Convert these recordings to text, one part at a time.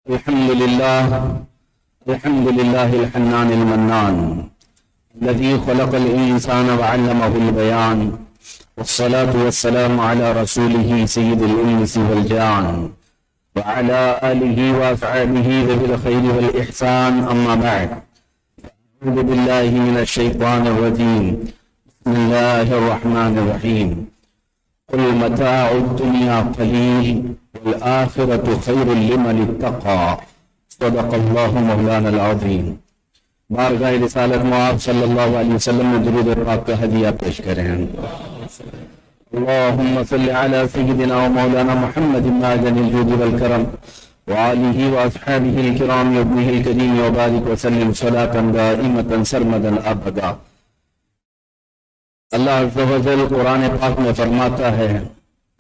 الحمد لله الحنان المنان الذي خلق الإنسان وعلمه البيان، والصلاة والسلام على رسوله سيد الإنس والجان وعلى آله وأصحابه ذوي الخير والإحسان. أما بعد، أعوذ بالله من الشيطان الرجيم. بسم الله الرحمن الرحيم. قل متاع الدنيا قليل والآخرة خير لمن اتقى. صدق الله مولانا العظيم. بارگاہ رسالت معاذ صلی اللہ علیہ وسلم میں درود پاک کا ہدیہ پیش کریں. اللهم صل على سيدنا ومولانا محمد معدن الجود والكرم وآله وأصحابه الكرام وابنه الكريم وبارك وسلم صلاة دائمة سرمدا أبدا. اللہ عز و جل قرآن پاک میں فرماتا ہے: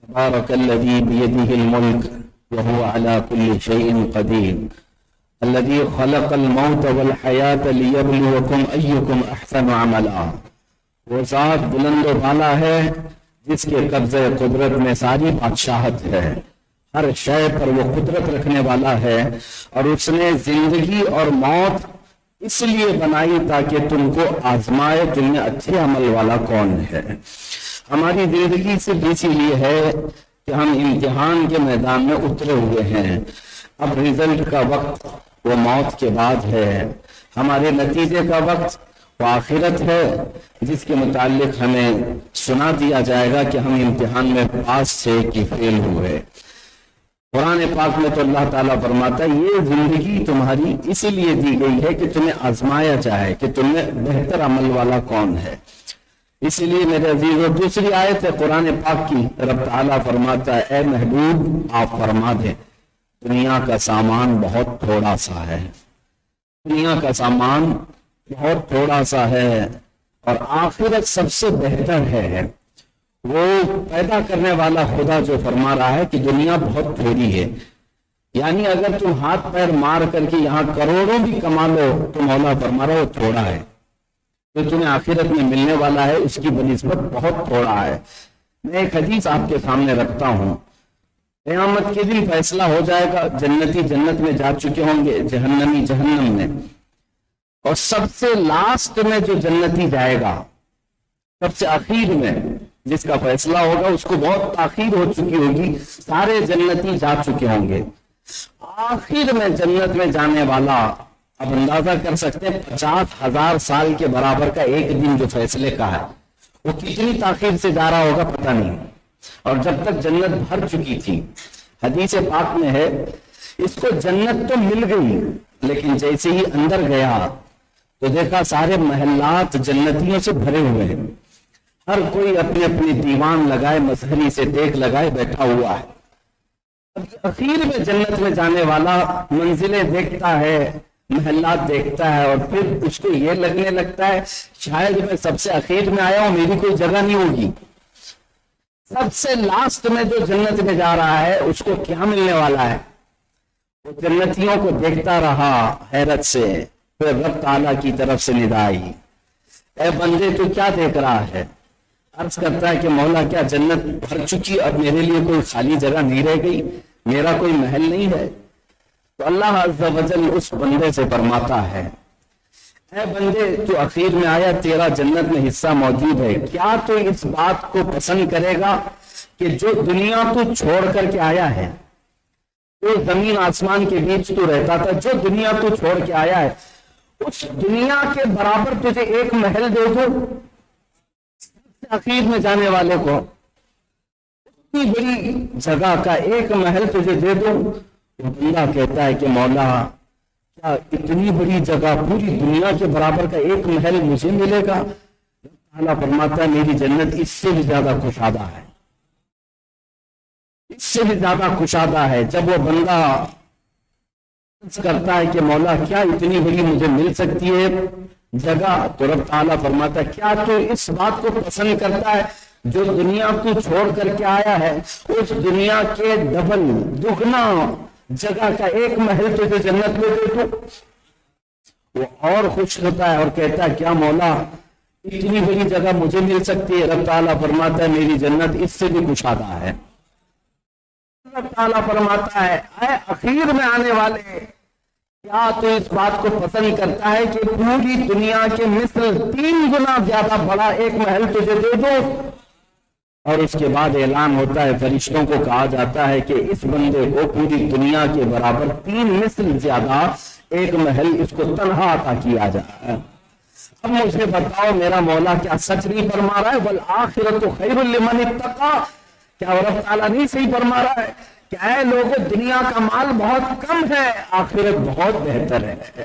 تبارک الذی بیدہ الملک وهو على كل شيء قدیر الذي خلق الموت والحیات لیبلوکم ایکم احسن عملا. وہ ذات بلند و بالا ہے جس کے قبضہ قدرت میں ساری بادشاہت ہے، ہر شے پر وہ قدرت رکھنے والا ہے، اور اس نے زندگی اور موت اس لیے بنائی تاکہ تم کو آزمائے تم میں اچھے عمل والا کون ہے. ہماری زندگی صرف اسی لیے ہے کہ ہم امتحان کے میدان میں اترے ہوئے ہیں. اب رزلٹ کا وقت وہ موت کے بعد ہے، ہمارے نتیجے کا وقت وہ آخرت ہے، جس کے متعلق ہمیں سنا دیا جائے گا کہ ہم امتحان میں پاس تھے کہ فیل ہوئے. قرآن پاک میں تو اللہ تعالیٰ فرماتا ہے یہ زندگی تمہاری اسی لیے دی گئی ہے کہ تمہیں آزمایا جائے کہ تم میں بہتر عمل والا کون ہے. اسی لیے میرے عزیزو دوسری آیت ہے قرآن پاک کی، رب تعالیٰ فرماتا ہے اے محبوب آپ فرما دیں دنیا کا سامان بہت تھوڑا سا ہے، دنیا کا سامان بہت تھوڑا سا ہے اور آخرت سب سے بہتر ہے. وہ پیدا کرنے والا خدا جو فرما رہا ہے کہ دنیا بہت تھوڑی ہے، یعنی اگر تم ہاتھ پیر مار کر کے یہاں کروڑوں بھی کما لو تو مولا فرما رہا وہ تھوڑا ہے، جو تمہیں آخرت میں ملنے والا ہے اس کی بنسبت بہت تھوڑا ہے. میں ایک حدیث آپ کے سامنے رکھتا ہوں. قیامت کے دن فیصلہ ہو جائے گا، جنتی جنت میں جا چکے ہوں گے، جہنمی جہنم میں، اور سب سے لاسٹ میں جو جنتی جائے گا، سب سے آخر میں جس کا فیصلہ ہوگا اس کو بہت تاخیر ہو چکی ہوگی، سارے جنتی جا چکے ہوں گے. آخر میں جنت میں جانے والا اب اندازہ کر سکتے ہیں 50,000 سال کے برابر کا ایک دن جو فیصلے کا ہے وہ کتنی تاخیر سے جا رہا ہوگا پتہ نہیں. اور جب تک جنت بھر چکی تھی، حدیث پاک میں ہے اس کو جنت تو مل گئی لیکن جیسے ہی اندر گیا تو دیکھا سارے محلات جنتیوں سے بھرے ہوئے ہیں، ہر کوئی اپنے اپنے دیوان لگائے مسحری سے ٹیک لگائے بیٹھا ہوا ہے. اخیر میں جنت میں جانے والا منزلیں دیکھتا ہے، محلات دیکھتا ہے، اور پھر اس کو یہ لگنے لگتا ہے شاید میں سب سے اخیر میں آیا ہوں، میری کوئی جگہ نہیں ہوگی. سب سے لاسٹ میں جو جنت میں جا رہا ہے اس کو کیا ملنے والا ہے؟ وہ جنتیوں کو دیکھتا رہا حیرت سے. پھر رب تعالیٰ کی طرف سے ندا آئی، اے بندے تو کیا دیکھ رہا ہے؟ عرض کرتا ہے کہ مولا کیا جنت بھر چکی، اب میرے لیے کوئی خالی جگہ نہیں رہ گئی، میرا کوئی محل نہیں ہے؟ تو اللہ عز و جل اس بندے سے فرماتا ہے اے بندے تو اخیر میں آیا، تیرا جنت میں حصہ موجود ہے، کیا تو اس بات کو پسند کرے گا کہ جو دنیا تو چھوڑ کر کے آیا ہے، جو زمین آسمان کے بیچ تو رہتا تھا، جو دنیا تو چھوڑ کے آیا ہے اس دنیا کے برابر تجھے ایک محل دے دو، اخیر میں جانے والے کو اتنی بڑی جگہ کا ایک محل تجھے دے دو. بندہ کہتا ہے کہ مولا کیا اتنی بڑی جگہ پوری دنیا کے برابر کا ایک محل مجھے ملے گا؟ اللہ فرماتا ہے میری جنت اس سے بھی زیادہ کشادہ ہے، اس سے بھی زیادہ کشادہ ہے. جب وہ بندہ کرتا ہے کہ مولا کیا اتنی بڑی مجھے مل سکتی ہے جگہ، تو رب تعالیٰ فرماتا ہے کیا تو اس بات کو پسند کرتا ہے جو دنیا کو چھوڑ کر کے آیا ہے اس دنیا کے ڈبل دگنا جگہ کا ایک محل تجھے جنت میں دے دو؟ وہ اور خوش ہوتا ہے اور کہتا ہے کیا مولا اتنی بڑی جگہ مجھے مل سکتی ہے؟ رب تعالیٰ فرماتا ہے میری جنت اس سے بھی کشادہ ہے. رب تعالیٰ فرماتا ہے اے اخیر میں آنے والے، کیا تو اس بات کو پسند کرتا ہے کہ پوری دنیا کے مثل 3 گنا زیادہ بڑا ایک محل تجھے دے دو؟ اور اس کے بعد اعلان ہوتا ہے، فرشتوں کو کہا جاتا ہے کہ اس بندے کو پوری دنیا کے برابر 3 مثل زیادہ ایک محل اس کو تنہا عطا کیا جائے۔ اب مجھے بتاؤ میرا مولا کیا سچ نہیں فرما رہا ہے؟ والآخرۃ خیر لمن اتقی، کیا رب تعالیٰ نہیں صحیح فرما رہا ہے کہ اے لوگوں دنیا کا مال بہت کم ہے، آخرت بہت بہتر ہے؟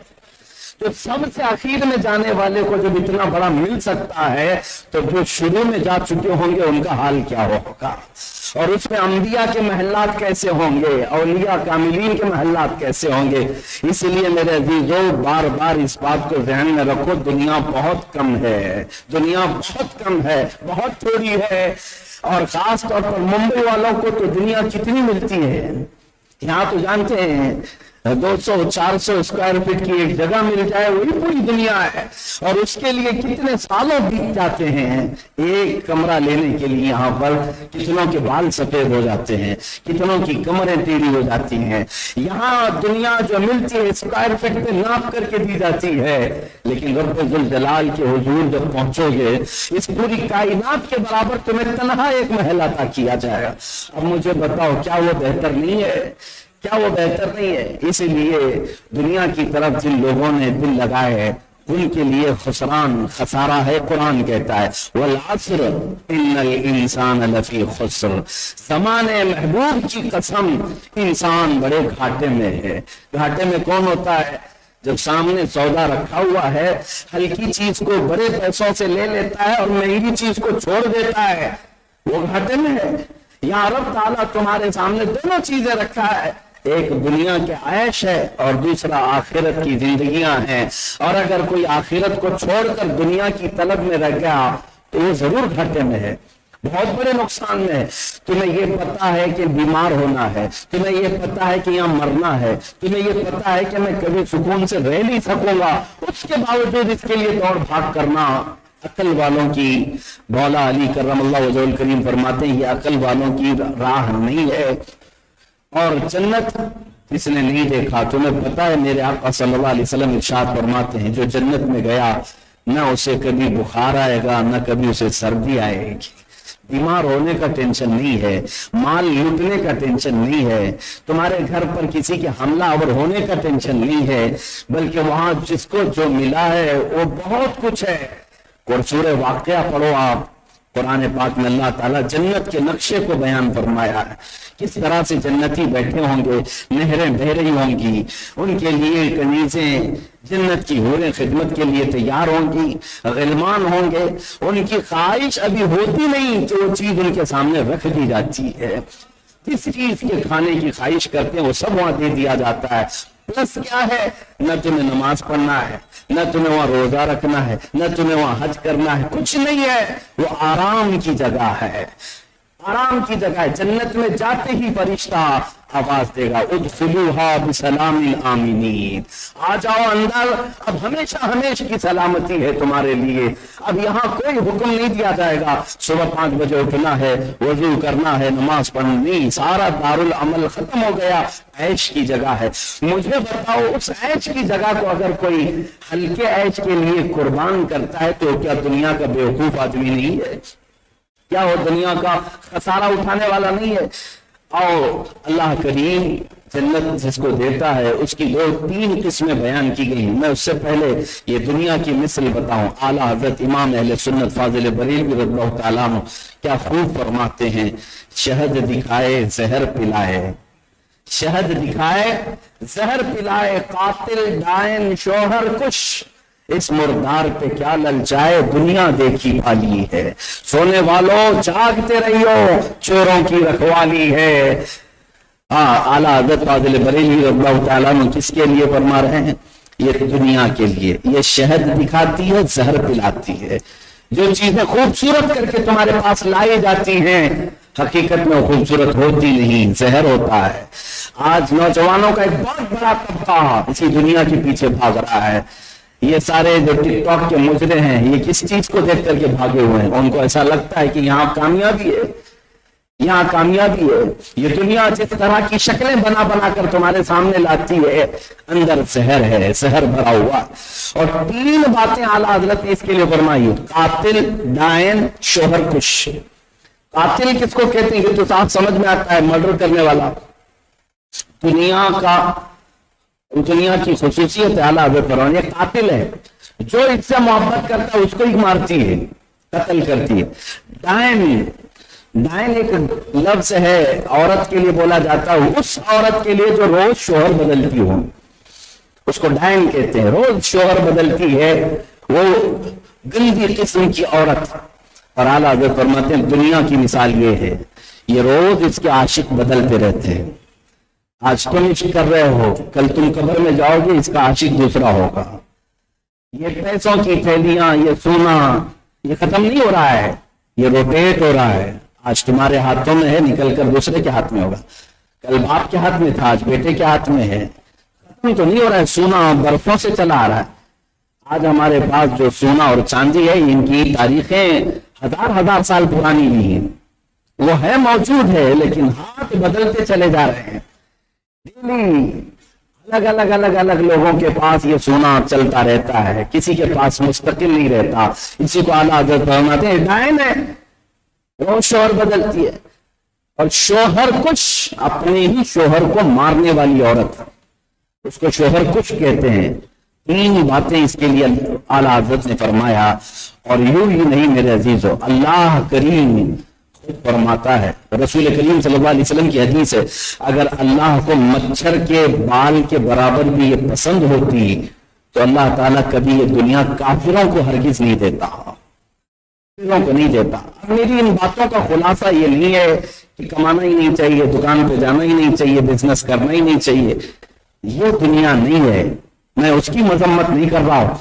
تو سب سے آخر میں جانے والے کو جب اتنا بڑا مل سکتا ہے تو جو شروع میں جا چکے ہوں گے ان کا حال کیا ہوگا؟ اور اس میں انبیاء کے محلات کیسے ہوں گے، اولیاء کاملین کے محلات کیسے ہوں گے؟ اس لیے میرے عزیزوں بار بار اس بات کو ذہن میں رکھو، دنیا بہت کم ہے، دنیا بہت کم ہے، بہت تھوڑی ہے۔ اور خاص طور پر ممبئی والوں کو تو دنیا کتنی ملتی ہے؟ یہاں تو جانتے ہیں 200-400 اسکوائر فٹ کی ایک جگہ مل جائے وہی پوری دنیا ہے، اور اس کے لیے کتنے سالوں بیت جاتے ہیں۔ ایک کمرہ لینے کے لیے یہاں پر کتنوں کے بال سفید ہو جاتے ہیں، کتنوں کی کمریں ٹیڑھی ہو جاتی ہیں۔ یہاں دنیا جو ملتی ہے اسکوائر فٹ پہ ناپ کر کے دی جاتی ہے، لیکن رب ذوالجلال کے حضور جب پہنچو گے اس پوری کائنات کے برابر تمہیں تنہا ایک محل عطا کیا جائے گا۔ اب مجھے بتاؤ کیا وہ بہتر نہیں ہے؟ کیا وہ بہتر نہیں ہے؟ اس لیے دنیا کی طرف جن لوگوں نے دل لگائے ان کے لیے خسران، خسارہ ہے۔ قرآن کہتا ہے والعصر ان الانسان لفی خسر، زمانے محبوب کی قسم انسان بڑے گھاٹے میں ہے۔ گھاٹے میں کون ہوتا ہے؟ جب سامنے سودا رکھا ہوا ہے، ہلکی چیز کو بڑے پیسوں سے لے لیتا ہے اور مہنگی چیز کو چھوڑ دیتا ہے، وہ گھاٹے میں ہے۔ یہاں رب تعالیٰ تمہارے سامنے دونوں چیزیں رکھا ہے، ایک دنیا کے عیش ہے اور دوسرا آخرت کی زندگیاں ہیں، اور اگر کوئی آخرت کو چھوڑ کر دنیا کی طلب میں رہ گیا تو وہ ضرور گھاٹے میں ہے، بہت بڑے نقصان میں ہے۔ تمہیں یہ پتا ہے کہ بیمار ہونا ہے، تمہیں یہ پتا ہے کہ یہاں مرنا ہے، تمہیں یہ پتا ہے کہ میں کبھی سکون سے رہ نہیں سکوں گا، اس کے باوجود اس کے لیے دوڑ بھاگ کرنا عقل والوں کی، مولا علی کرم اللہ وجہہ الکریم فرماتے ہیں یہ عقل والوں کی راہ نہیں ہے۔ اور جنت جس نے نہیں دیکھا، تمہیں پتا ہے میرے آقا صلی اللہ علیہ وسلم ارشاد فرماتے ہیں جو جنت میں گیا نہ اسے کبھی بخار آئے گا نہ کبھی اسے سردی آئے گی، بیمار ہونے کا ٹینشن نہیں ہے، مال لوٹنے کا ٹینشن نہیں ہے، تمہارے گھر پر کسی کے حملہ آور ہونے کا ٹینشن نہیں ہے، بلکہ وہاں جس کو جو ملا ہے وہ بہت کچھ ہے۔ سورہ واقعہ پڑھو آپ، قرآن پاک میں اللہ تعالیٰ جنت کے نقشے کو بیان فرمایا ہے، کس طرح سے جنتی بیٹھے ہوں گے، نہریں بہہ رہی ہوں گی، ان کے لیے کنیزیں جنت کی حوریں خدمت کے لیے تیار ہوں گی، غلمان ہوں گے، ان کی خواہش ابھی ہوتی نہیں کہ وہ چیز ان کے سامنے رکھ دی جاتی ہے، جس چیز کے کھانے کی خواہش کرتے ہیں وہ سب وہاں دے دیا جاتا ہے۔ پلس کیا ہے؟ نہ تمہیں نماز پڑھنا ہے، نہ تمہیں وہاں روزہ رکھنا ہے، نہ تمہیں وہاں حج کرنا ہے، کچھ نہیں ہے، وہ آرام کی جگہ ہے، آرام کی جگہ ہے۔ جنت میں جاتے ہی فرشتہ آواز دے گا ادخلوها بسلام آمنین، آ جاؤ اندر، اب ہمیشہ ہمیشہ کی سلامتی ہے تمہارے لیے۔ اب یہاں کوئی حکم نہیں دیا جائے گا صبح 5 بجے اٹھنا ہے، وضو کرنا ہے، نماز پڑھنی، سارا دارالعمل ختم ہو گیا، عیش کی جگہ ہے۔ مجھے بتاؤ اس عیش کی جگہ کو اگر کوئی ہلکے عیش کے لیے قربان کرتا ہے تو کیا دنیا کا بیوقوف آدمی نہیں ہے؟ کیا وہ دنیا کا خسارہ اٹھانے والا نہیں ہے؟ اور اللہ کریم جنت جس کو دیتا ہے اس کی 2-3 قسمیں بیان کی گئی ہیں۔ میں اس سے پہلے یہ دنیا کی مثل بتاؤں، اعلیٰ حضرت امام اہل سنت فاضل بریلوی رضی اللہ تعالیٰ عنہ کیا خوب فرماتے ہیں، شہد دکھائے زہر پلائے، شہد دکھائے زہر پلائے، قاتل ڈائن شوہر کش، اس مردار پہ کیا للچائے، دنیا دیکھی پالی ہے، سونے والوں جاگتے رہیو، چوروں کی رکھوالی ہے۔ اعلیٰ حضرت فاضل بریلوی رضی اللہ تعالیٰ عنہ کس کے لیے فرما رہے ہیں؟ یہ دنیا کے لیے، یہ شہد دکھاتی ہے، زہر پلاتی ہے۔ جو چیزیں خوبصورت کر کے تمہارے پاس لائی جاتی ہیں حقیقت میں خوبصورت ہوتی نہیں، زہر ہوتا ہے۔ آج نوجوانوں کا ایک بہت بڑا طبقہ اسی دنیا کے پیچھے بھاگ رہا ہے۔ یہ سارے جو ٹک ٹاک کے مجرے ہیں یہ کس چیز کو دیکھ کر کے بھاگے ہوئے ہیں؟ ان کو ایسا لگتا ہے کہ یہاں کامیابی ہے، یہاں کامیابی ہے. یہ دنیا جس طرح کی شکلیں بنا بنا کر تمہارے سامنے لاتی ہے، اندر زہر ہے، زہر بھرا ہوا. اور 3 باتیں اعلیٰ حضرت نے اس کے لیے فرمائی: قاتل، ڈائن، شوہر کش. قاتل کس کو کہتے ہیں؟ یہ تو صاف سمجھ میں آتا ہے، مرڈر کرنے والا. دنیا کی خصوصیت اعلیٰ حضرت فرمائی یہ قاتل ہے، جو اس سے محبت کرتا ہے اس کو ہی مارتی ہے، قتل کرتی ہے. ڈائن ایک لفظ ہے، عورت کے لیے بولا جاتا ہے، اس عورت کے لیے جو روز شوہر بدلتی ہو اس کو ڈائن کہتے ہیں. روز شوہر بدلتی ہے، وہ گندی قسم کی عورت. اور اعلیٰ حضرت فرماتے ہیں دنیا کی مثال یہ ہے، یہ روز اس کے عاشق بدلتے رہتے ہیں. آج تم عشق کر رہے ہو، کل تم قبر میں جاؤ گے، اس کا عاشق دوسرا ہوگا. یہ پیسوں کی تھیلیاں، یہ سونا، یہ ختم نہیں ہو رہا ہے، یہ روٹیٹ ہو رہا ہے. آج تمہارے ہاتھوں میں ہے، نکل کر دوسرے کے ہاتھ میں ہوگا. کل باپ کے ہاتھ میں تھا، آج بیٹے کے ہاتھ میں ہے. ختم تو نہیں ہو رہا ہے. سونا برسوں سے چلا آ رہا ہے. آج ہمارے پاس جو سونا اور چاندی ہے، ان کی تاریخیں ہزار سال پرانی بھی ہیں. وہ ہے، موجود ہے، لیکن ہاتھ بدلتے چلے جا رہے ہیں. الگ لوگوں کے پاس یہ سونا چلتا رہتا ہے، کسی کے پاس مستقل نہیں رہتا. اسی کو اعلیٰ حضرت فرماتے ہیں ڈائن ہے، وہ شوہر بدلتی ہے. اور شوہر کش، اپنے ہی شوہر کو مارنے والی عورت، اس کو شوہر کش کہتے ہیں. 3 باتیں اس کے لیے اعلیٰ حضرت نے فرمایا. اور یوں ہی نہیں میرے عزیزو، اللہ کریم فرماتا ہے، رسول کریم صلی اللہ علیہ وسلم کی حدیث ہے، اگر اللہ کو مچھر کے بال کے برابر بھی یہ پسند ہوتی تو اللہ تعالیٰ کبھی یہ دنیا کافروں کو ہرگز نہیں دیتا، کافروں کو نہیں دیتا. اب میری ان باتوں کا خلاصہ یہ نہیں ہے کہ کمانا ہی نہیں چاہیے، دکان پہ جانا ہی نہیں چاہیے، بزنس کرنا ہی نہیں چاہیے. یہ دنیا نہیں ہے، میں اس کی مذمت نہیں کر رہا ہوں.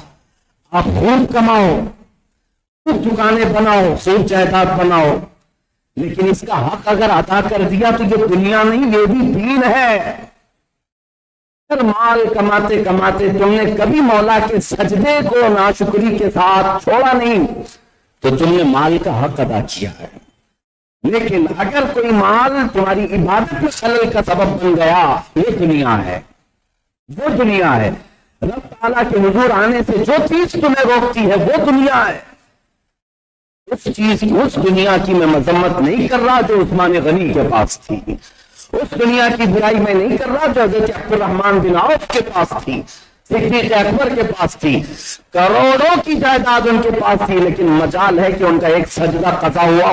آپ خوب کماؤ، خوب دکانیں بناؤ، خوب جائیداد بناؤ، لیکن اس کا حق اگر ادا کر دیا تو یہ دنیا نہیں، یہ بھی دین ہے. اگر مال کماتے کماتے تم نے کبھی مولا کے سجدے کو ناشکری کے ساتھ چھوڑا نہیں تو تم نے مال کا حق ادا کیا ہے. لیکن اگر کوئی مال تمہاری عبادت میں خلل کا سبب بن گیا، یہ دنیا ہے، وہ دنیا ہے. رب تعالیٰ کے حضور آنے سے جو چیز تمہیں روکتی ہے وہ دنیا ہے. اس دنیا کی میں مذمت نہیں کر رہا جو عثمان غنی کے پاس تھی، اس دنیا کی برائی میں نہیں کر رہا جو حضرت عبد الرحمن بن عوف کے پاس تھی، صدیق اکبر کے پاس تھی، کروڑوں کی جائیداد ان کے پاس تھی، لیکن مجال ہے کہ ان کا ایک سجدہ قضا ہوا.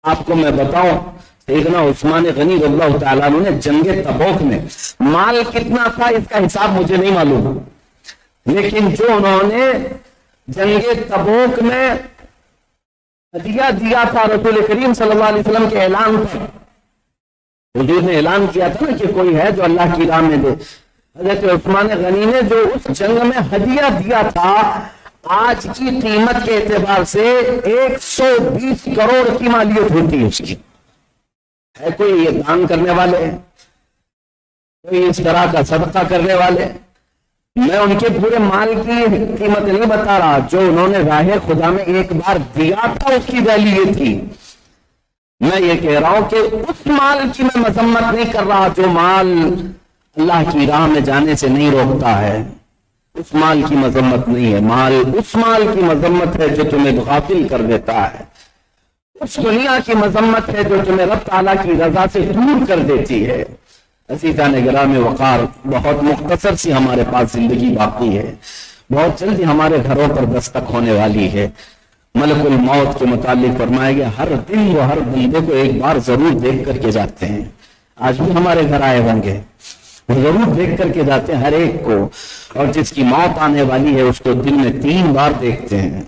آپ کو میں بتاؤں، سیدنا عثمان غنی رضی اللہ تعالیٰ عنہ نے جنگ تبوک میں مال کتنا تھا اس کا حساب مجھے نہیں معلوم، لیکن جو انہوں نے جنگ تبوک میں ہدیہ دیا تھا رسول کریم صلی اللہ علیہ وسلم کے اعلان پر، حضور نے اعلان کیا تھا نا کہ کوئی ہے جو اللہ کی راہ میں دے. حضرت عثمان غنی نے جو اس جنگ میں ہدیہ دیا تھا، آج کی قیمت کے اعتبار سے 120 کروڑ کی مالیت ہوتی ہے اس کی. ہے کوئی یہ دان کرنے والے، کوئی اس طرح کا صدقہ کرنے والے؟ میں ان کے پورے مال کی قیمت نہیں بتا رہا، جو انہوں نے راہ خدا میں ایک بار دیا تھا اس کی ویلیو یہ تھی. میں یہ کہہ رہا ہوں کہ اس مال کی میں مذمت نہیں کر رہا جو مال اللہ کی راہ میں جانے سے نہیں روکتا ہے، اس مال کی مذمت نہیں ہے. مال اس مال کی مذمت ہے جو تمہیں غافل کر دیتا ہے، اس دنیا کی مذمت ہے جو تمہیں رب تعالیٰ کی رضا سے دور کر دیتی ہے. عزیزان گرام وقار، بہت مختصر سی ہمارے پاس زندگی باقی ہے، بہت جلدی ہمارے گھروں پر دستک ہونے والی ہے. ملک الموت کے متعلق فرمایا گیا ہر دن وہ ہر بندے کو ایک بار ضرور دیکھ کر کے جاتے ہیں. آج بھی ہمارے گھر آئے ہوں گے، وہ ضرور دیکھ کر کے جاتے ہیں ہر ایک کو، اور جس کی موت آنے والی ہے اس کو دن میں 3 بار دیکھتے ہیں،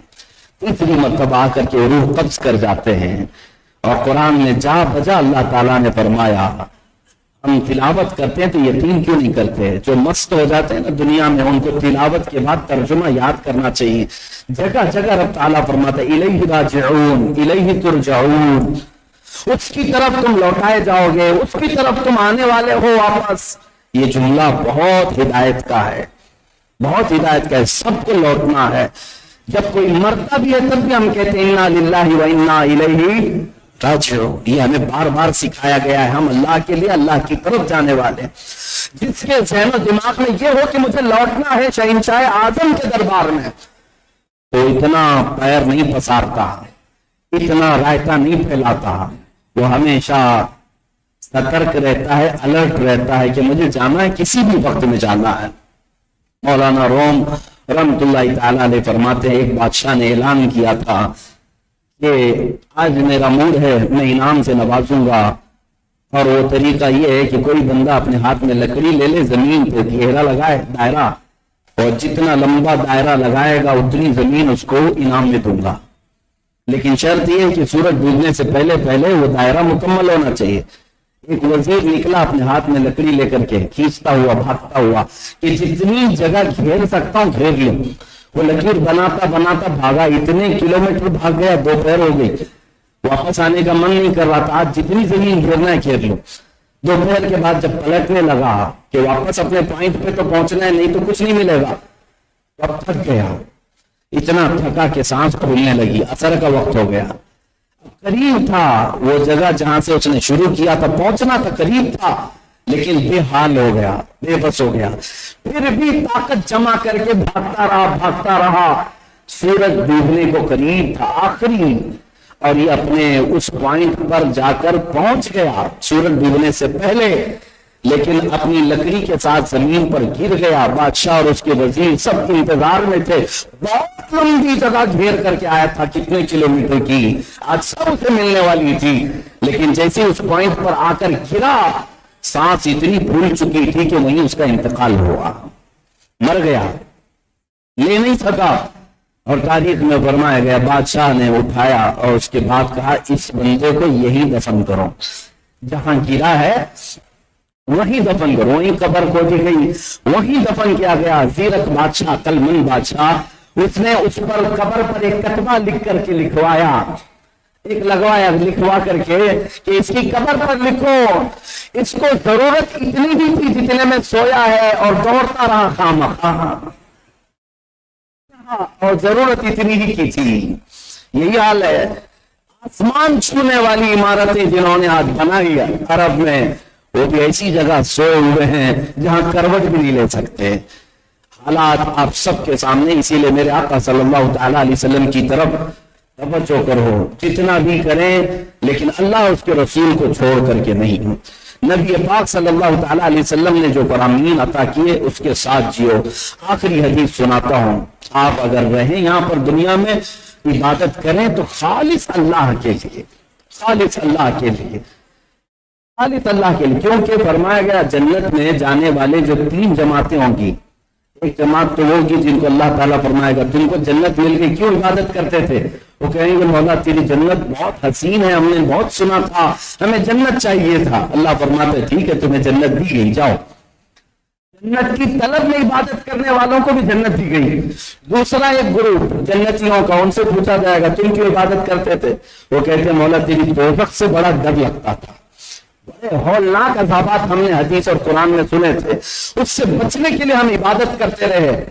تیسری مرتبہ آ کر کے روح قبض کر جاتے ہیں. اور قرآن نے جا بجا اللہ تعالیٰ نے فرمایا، ہم تلاوت کرتے ہیں تو یقین کیوں نہیں کرتے؟ جو مست ہو جاتے ہیں نا دنیا میں، ان کو تلاوت کے بعد ترجمہ یاد کرنا چاہیے. جگہ جگہ رب تعالیٰ فرماتا ہے الیہ راجعون الیہ ترجعون، اس کی طرف تم لوٹائے جاؤ گے، اس کی طرف تم آنے والے ہو واپس. یہ جملہ بہت ہدایت کا ہے، بہت ہدایت کا ہے. سب کو لوٹنا ہے. جب کوئی مرتا بھی ہے تب بھی ہم کہتے ہیں انا للہ و انا الیہ یہ ہمیں بار بار سکھایا گیا ہے، ہم اللہ کے لیے اللہ کی طرف جانے والے ہیں۔ جس کے ذہن و دماغ میں یہ ہو کہ مجھے لوٹنا ہے شہنشاہ اعظم کے دربار میں، تو اتنا پیر نہیں پسارتا، اتنا رائتا نہیں پھیلاتا، وہ ہمیشہ سترک رہتا ہے، الرٹ رہتا ہے کہ مجھے جانا ہے، کسی بھی وقت میں جانا ہے۔ مولانا روم رحمت اللہ تعالیٰ علیہ فرماتے ہیں ایک بادشاہ نے اعلان کیا تھا کہ آج میرا موڈ ہے، میں انعام سے نوازوں گا، اور وہ طریقہ یہ ہے کہ کوئی بندہ اپنے ہاتھ میں لکڑی لے لے، زمین پہ گھیرا لگائے دائرہ، اور جتنا لمبا دائرہ لگائے گا اتنی زمین اس کو انعام میں دوں گا، لیکن شرط یہ ہے کہ سورج ڈوبنے سے پہلے پہلے وہ دائرہ مکمل ہونا چاہیے۔ ایک وزیر نکلا اپنے ہاتھ میں لکڑی لے کر کے، کھینچتا ہوا بھاگتا ہوا کہ جتنی جگہ گھیر سکتا ہوں گھیر لوں۔ وہ لکیر بناتا بناتا بھاگا، اتنے کلومیٹر بھاگ گیا، دوپہر ہو گئی، واپس آنے کا من نہیں کر رہا تھا، آج جتنی زمین گھیرنا ہے گھیر لوں۔ دوپہر کے بعد جب پلٹنے لگا کہ واپس اپنے پوائنٹ پہ تو پہنچنا ہے، نہیں تو کچھ نہیں ملے گا، اب تھک گیا، اتنا تھکا کہ سانس پھولنے لگی، عصر کا وقت ہو گیا۔ قریب تھا وہ جگہ جہاں سے اس نے شروع کیا تھا، پہنچنا تھا، قریب تھا، لیکن بے حال ہو گیا، بے بس ہو گیا، پھر بھی طاقت جمع کر کے بھاگتا رہا، سورج ڈوبنے کو قریب تھا، آخری، اور یہ اپنے اس پوائنٹ پر جا کر پہنچ گیا سورج ڈوبنے سے پہلے، لیکن اپنی لکڑی کے ساتھ زمین پر گر گیا۔ بادشاہ اور اس کے وزیر سب انتظار میں تھے، بہت لمبی جگہ گھیر کر کے آیا تھا، کتنے کلومیٹر کی، آج سب سے ملنے والی تھی، لیکن جیسے اس پوائنٹ پر آ کر گرا، سانس اتنی پھول چکی تھی کہ وہیں اس کا انتقال ہوا، مر گیا، لے نہیں سکا۔ اور تاریخ میں فرمایا گیا بادشاہ نے اٹھایا اور اس کے بعد کہا اس بندے کو یہی دفن کرو، جہاں گرا ہے وہیں دفن کرو، وہیں قبر کھودی گئی، وہیں دفن کیا گیا۔ زیرک بادشاہ، عقل مند بادشاہ، اس نے اس پر قبر پر ایک کتبہ لکھ کر کے لکھوایا، لکھوا کر کے کہ اس کی قبر پر لکھو، اس کو ضرورت اتنی ہی تھی جتنے میں سویا ہے اور دوڑتا رہا خامخواہ، اور ضرورت اتنی ہی کی تھی۔ یہی حال ہے آسمان چھونے والی عمارتیں جنہوں نے آج بنائی عرب میں، وہ بھی ایسی جگہ سوئے ہوئے ہیں جہاں کروٹ بھی نہیں لے سکتے۔ حالات آپ سب کے سامنے، اسی لیے میرے آقا صلی اللہ تعالیٰ علیہ وسلم کی طرف توجہ کرو، جتنا بھی کریں لیکن اللہ اس کے رسول کو چھوڑ کر کے نہیں۔ نبی پاک صلی اللہ تعالیٰ علیہ وسلم نے جو فرامین عطا کیے اس کے ساتھ جیو۔ آخری حدیث سناتا ہوں، آپ اگر رہیں یہاں پر دنیا میں عبادت کریں تو خالص اللہ کے لیے، خالص اللہ کے لیے، خالص اللہ کے لیے، کیونکہ فرمایا گیا جنت میں جانے والے جو 3 جماعتیں ہوں گی، ایک جماعت تو ہوگی جن کو اللہ تعالیٰ فرمائے گا تم کو جنت مل گئی، کیوں عبادت کرتے تھے؟ وہ کہیں گے مولا تیری جنت بہت حسین ہے، ہم نے بہت سنا تھا، ہمیں جنت چاہیے تھا۔ اللہ فرماتا ہے ٹھیک ہے تمہیں جنت دی گئی، جاؤ۔ جنت کی طلب میں عبادت کرنے والوں کو بھی جنت دی گئی۔ دوسرا ایک گروپ جنتیوں کا، ان سے پوچھا جائے گا تم کیوں عبادت کرتے تھے؟ وہ کہتے ہیں مولا تیری دوزخ سے بڑا ڈر لگتا تھا، بڑے ہولناک عذابات ہم نے حدیث اور قرآن میں سنے تھے، اس سے بچنے کے لیے ہم عبادت کرتے رہے۔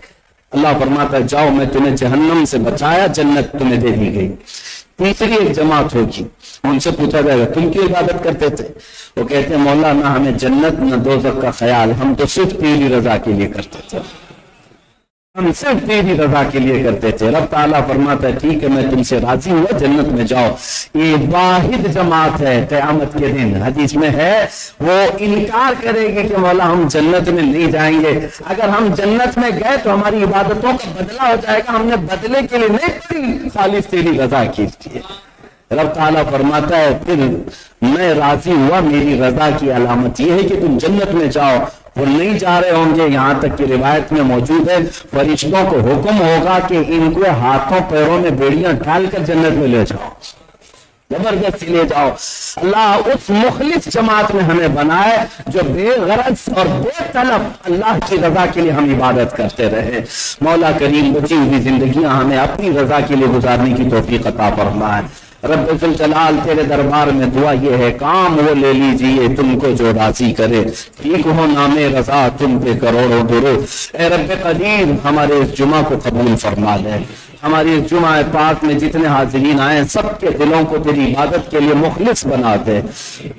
اللہ فرماتا ہے جاؤ میں تمہیں جہنم سے بچایا، جنت تمہیں دے دی گئی۔ تیسری ایک جماعت ہوگی، ان سے پوچھا جائے گا تم کیوں عبادت کرتے تھے؟ وہ کہتے ہیں مولا نہ ہمیں جنت نہ دوزخ کا خیال، ہم تو صرف تیری رضا کے لیے کرتے تھے، ہم صرف تیری رضا کے لیے کرتے تھے۔ رب تعالیٰ فرماتا ہے ٹھیک ہے میں تم سے راضی ہوا، جنت میں جاؤ۔ یہ واحد جماعت ہے قیامت کے دن، حدیث میں ہے، وہ انکار کرے گی کہ مولا ہم جنت میں نہیں جائیں گے، اگر ہم جنت میں گئے تو ہماری عبادتوں کا بدلہ ہو جائے گا، ہم نے بدلے کے لیے نہیں پڑی، خالص تیری رضا کی لیے۔ رب تعالیٰ فرماتا ہے پھر میں راضی ہوا، میری رضا کی علامت یہ ہے کہ تم جنت میں جاؤ۔ وہ نہیں جا رہے ہوں گے، یہاں تک کہ روایت میں موجود ہے فرشتوں کو حکم ہوگا کہ ان کو ہاتھوں پیروں میں بیڑیاں ڈال کر جنت میں لے جاؤ، زبردستی لے جاؤ۔ اللہ اس مخلص جماعت میں ہمیں بنائے جو بے غرض اور بے طلب اللہ کی رضا کے لیے ہم عبادت کرتے رہے۔ مولا کریم بچی ہوئی زندگیاں ہمیں اپنی رضا کے لیے گزارنے کی توفیق عطا فرمائے۔ رب ذوالجلال تیرے دربار میں دعا یہ ہے، کام وہ لے لیجئے تم کو جو راضی کرے، ٹھیک ہو نام رضا تم پہ کروڑوں درود۔ اے رب قدیر ہمارے اس جمعہ کو قبول فرما لے، ہماری جمعہ پاک میں جتنے حاضرین آئے سب کے دلوں کو تیری عبادت کے لیے مخلص بنا دے۔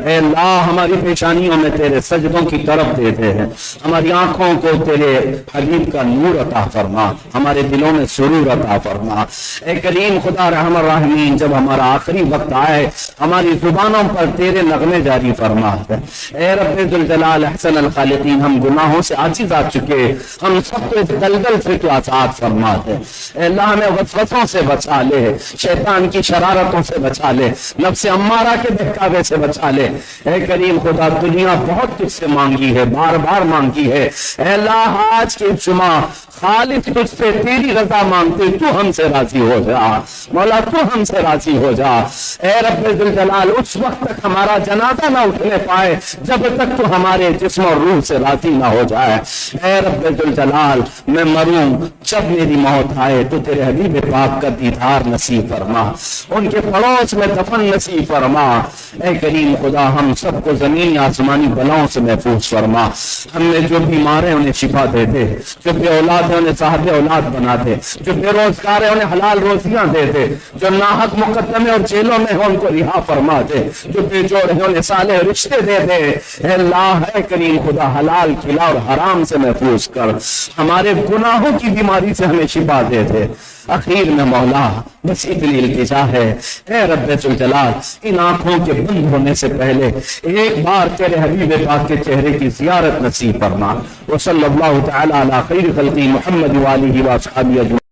اے اللہ ہماری پیشانیوں میں تیرے سجدوں کی طرف دیتے ہیں، ہماری آنکھوں کو تیرے حبیب کا نور عطا فرما، ہمارے دلوں میں سرور عطا فرما۔ اے کریم خدا رحم الراحمین، جب ہمارا آخری وقت آئے ہماری زبانوں پر تیرے نغمے جاری فرما دے۔ اے رب ذوالجلال احسن الخالقین، ہم گناہوں سے عاجز آ چکے، ہم سب کو اس دلدل سے تو آزاد فرما دے۔ اے اللہ ہمیں وسوسوں سے بچا لے، شیطان کی شرارتوں سے بچا لے، نفس امارہ کے بہکاوے سے بچا لے۔ اے کریم خدا، دنیا بہت تجھ سے مانگی ہے، بار بار مانگی ہے، اے اللہ آج کے جمعہ خالص تجھ سے تیری رضا مانگتے، تو ہم سے راضی ہو جا مولا، تو ہم سے راضی ہو جا۔ اے رب ذوالجلال اس وقت تک ہمارا جنازہ نہ اٹھنے پائے جب تک تو ہمارے جسم اور روح سے راضی نہ ہو جائے۔ اے رب ذوالجلال میں مروں جب میری موت آئے تو تیرے حبیب پاک کا دیدار نصیب فرما، ان کے پڑوس میں دفن نصیب فرما۔ اے کریم خدا، ہم سب کو زمینی آسمانی بلاؤں سے محفوظ فرما۔ ہم نے جو بیمار ہیں انہیں شفا دے دے، جو بے اولاد ہیں انہیں صاحب اولاد بنا دے، جو بے روزگار ہیں انہیں حلال روزیاں دے دے، جو ناحق مقدمے اور جیلوں میں ہیں ان کو رہا فرما دے، جو بے جوڑ ہیں انہیں صالح رشتے دے دے۔ اے اللہ اے کریم خدا، حلال کھلا اور حرام سے محفوظ کر، ہمارے گناہوں کی بیماری سے ہمیں شفا دے دے۔ اخیر میں مولا بس اتنی التجا ہے، اے رب ذوالجلال ان آنکھوں کے بند ہونے سے پہلے ایک بار تیرے حبیب پاک کے چہرے کی زیارت نصیب فرما۔ وصلی اللہ تعالی علی خیر خلقی محمد وآلہ وصحبہ اجمعین۔